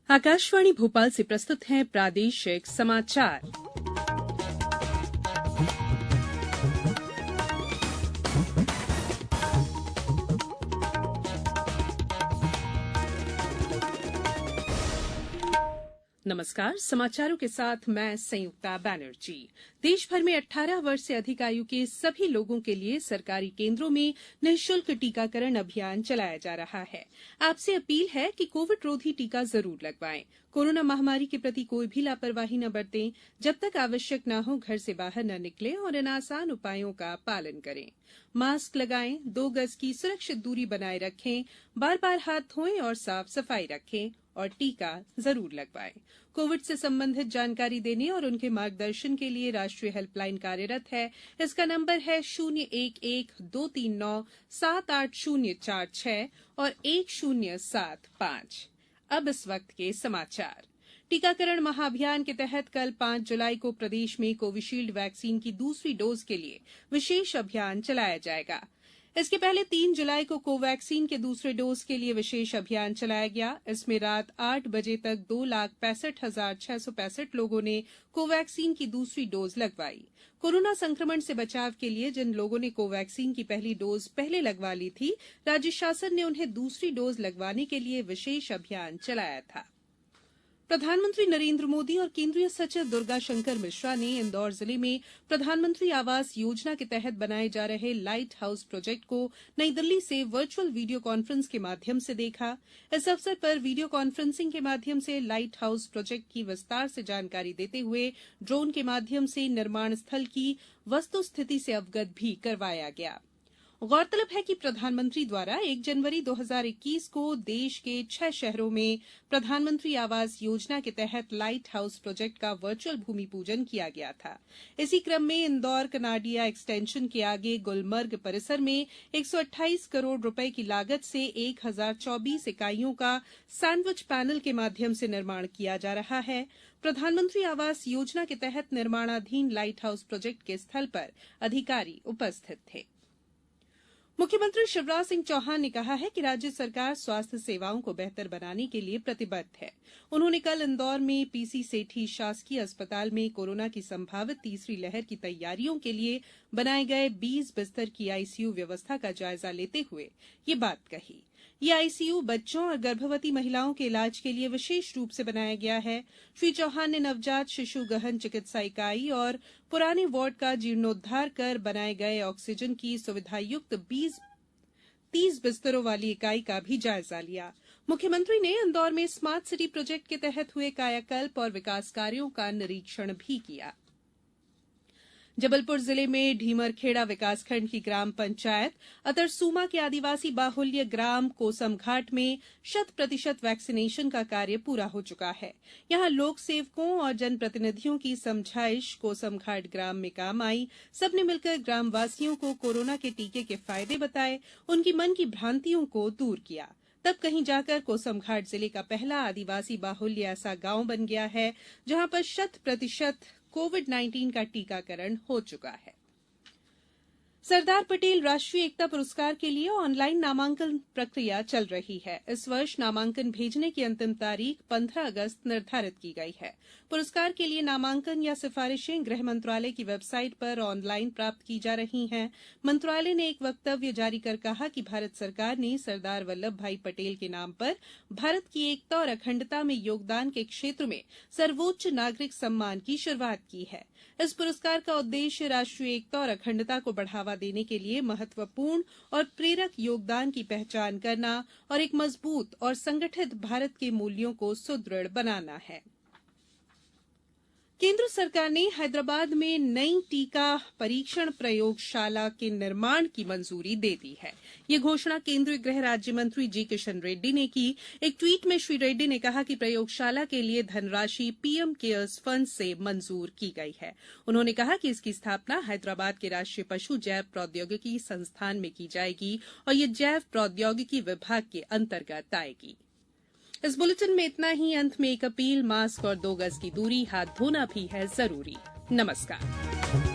आकाशवाणी भोपाल से प्रस्तुत हैं प्रादेशिक समाचार। नमस्कार, समाचारों के साथ मैं संयुक्ता बैनर्जी। देश भर में 18 वर्ष से अधिक आयु के सभी लोगों के लिए सरकारी केंद्रों में निःशुल्क टीकाकरण अभियान चलाया जा रहा है। आपसे अपील है कि कोविड रोधी टीका जरूर लगवाएं। कोरोना महामारी के प्रति कोई भी लापरवाही न बरतें। जब तक आवश्यक न हो घर से बाहर न निकलें और इन आसान उपायों का पालन करें। मास्क लगाएं, 2 गज की सुरक्षित दूरी बनाए रखें, बार-बार हाथ धोएं और साफ सफाई रखें और टीका जरूर लगवाएं। कोविड से संबंधित जानकारी देने और उनके मार्गदर्शन के लिए राष्ट्रीय हेल्पलाइन कार्यरत है। इसका नंबर है 011-239-78046 और 1075। अब इस वक्त के समाचार। टीकाकरण महाअभियान के तहत कल 5 जुलाई को प्रदेश में कोविशील्ड वैक्सीन की दूसरी डोज के लिए विशेष अभियान चलाया जाएगा। इसके पहले 3 जुलाई को कोवैक्सीन के दूसरे डोज के लिए विशेष अभियान चलाया गया। इसमें रात 8 बजे तक 2,65,665 लोगों ने कोवैक्सीन की दूसरी डोज लगवाई। कोरोना संक्रमण से बचाव के लिए जिन लोगों ने कोवैक्सीन की पहली डोज पहले लगवा ली थी, राज्य शासन ने उन्हें दूसरी डोज लगवाने के लिए विशेष अभियान चलाया था। प्रधानमंत्री नरेंद्र मोदी और केंद्रीय सचिव दुर्गा शंकर मिश्रा ने इंदौर जिले में प्रधानमंत्री आवास योजना के तहत बनाए जा रहे लाइट हाउस प्रोजेक्ट को नई दिल्ली से वर्चुअल वीडियो कॉन्फ्रेंस के माध्यम से देखा। इस अवसर पर वीडियो कॉन्फ्रेंसिंग के माध्यम से लाइट हाउस प्रोजेक्ट की विस्तार से जानकारी देते हुए ड्रोन के माध्यम से निर्माण स्थल की वस्तुस्थिति से अवगत भी करवाया गया। गौरतलब है कि प्रधानमंत्री द्वारा 1 जनवरी 2021 को देश के 6 शहरों में प्रधानमंत्री आवास योजना के तहत लाइट हाउस प्रोजेक्ट का वर्चुअल भूमि पूजन किया गया था। इसी क्रम में इंदौर कनाडिया एक्सटेंशन के आगे गुलमर्ग परिसर में 128 करोड़ रुपए की लागत से 1024 इकाइयों का सैंडविच पैनल के माध्यम से निर्माण किया जा रहा है। प्रधानमंत्री आवास योजना के तहत निर्माणाधीन लाइट हाउस प्रोजेक्ट के स्थल पर अधिकारी उपस्थित थे। मुख्यमंत्री शिवराज सिंह चौहान ने कहा है कि राज्य सरकार स्वास्थ्य सेवाओं को बेहतर बनाने के लिए प्रतिबद्ध है। उन्होंने कल इंदौर में पीसी सेठी शासकीय अस्पताल में कोरोना की संभावित तीसरी लहर की तैयारियों के लिए बनाए गए 20 बिस्तर की आईसीयू व्यवस्था का जायजा लेते हुए ये बात कही। ये आईसीयू बच्चों और गर्भवती महिलाओं के इलाज के लिए विशेष रूप से बनाया गया है। श्री चौहान ने नवजात शिशु गहन चिकित्सा इकाई और पुराने वार्ड का जीर्णोद्धार कर बनाए गए ऑक्सीजन की सुविधायुक्त 30 बिस्तरों वाली इकाई का भी जायजा लिया। मुख्यमंत्री ने इंदौर में स्मार्ट सिटी प्रोजेक्ट के तहत हुए कायाकल्प और विकास कार्यों का निरीक्षण भी किया। जबलपुर जिले में ढीमरखेड़ा विकासखंड की ग्राम पंचायत अतरसूमा के आदिवासी बाहुल्य ग्राम कोसमघाट में 100% वैक्सीनेशन का कार्य पूरा हो चुका है। यहां लोक सेवकों और जनप्रतिनिधियों की समझाइश कोसमघाट ग्राम में काम आई। सबने मिलकर ग्रामवासियों को कोरोना के टीके के फायदे बताए, उनकी मन की भ्रांतियों को दूर किया। तब कहीं जाकर कोसमघाट जिले का पहला आदिवासी बाहुल्य ऐसा गांव बन गया है जहां पर 100% कोविड-19 का टीकाकरण हो चुका है। सरदार पटेल राष्ट्रीय एकता पुरस्कार के लिए ऑनलाइन नामांकन प्रक्रिया चल रही है। इस वर्ष नामांकन भेजने की अंतिम तारीख 15 अगस्त निर्धारित की गई है। पुरस्कार के लिए नामांकन या सिफारिशें गृह मंत्रालय की वेबसाइट पर ऑनलाइन प्राप्त की जा रही हैं। मंत्रालय ने एक वक्तव्य जारी कर कहा कि भारत सरकार ने सरदार वल्लभ भाई पटेल के नाम पर भारत की एकता और अखंडता में योगदान के क्षेत्र में सर्वोच्च नागरिक सम्मान की शुरुआत की है। इस पुरस्कार का उद्देश्य राष्ट्रीय एकता और अखंडता को बढ़ावा देने के लिए महत्वपूर्ण और प्रेरक योगदान की पहचान करना और एक मजबूत और संगठित भारत के मूल्यों को सुदृढ़ बनाना है। केंद्र सरकार ने हैदराबाद में नई टीका परीक्षण प्रयोगशाला के निर्माण की मंजूरी दे दी है। ये घोषणा केंद्रीय गृह राज्य मंत्री जी किशन रेड्डी ने की। एक ट्वीट में श्री रेड्डी ने कहा कि प्रयोगशाला के लिए धनराशि पीएम केयर्स फंड से मंजूर की गई है। उन्होंने कहा कि इसकी स्थापना हैदराबाद के राष्ट्रीय पशु जैव प्रौद्योगिकी संस्थान में की जाएगी और ये जैव प्रौद्योगिकी विभाग के अंतर्गत आएगी। इस बुलेटिन में इतना ही। अंत में एक अपील, मास्क और 2 गज की दूरी, हाथ धोना भी है जरूरी। नमस्कार।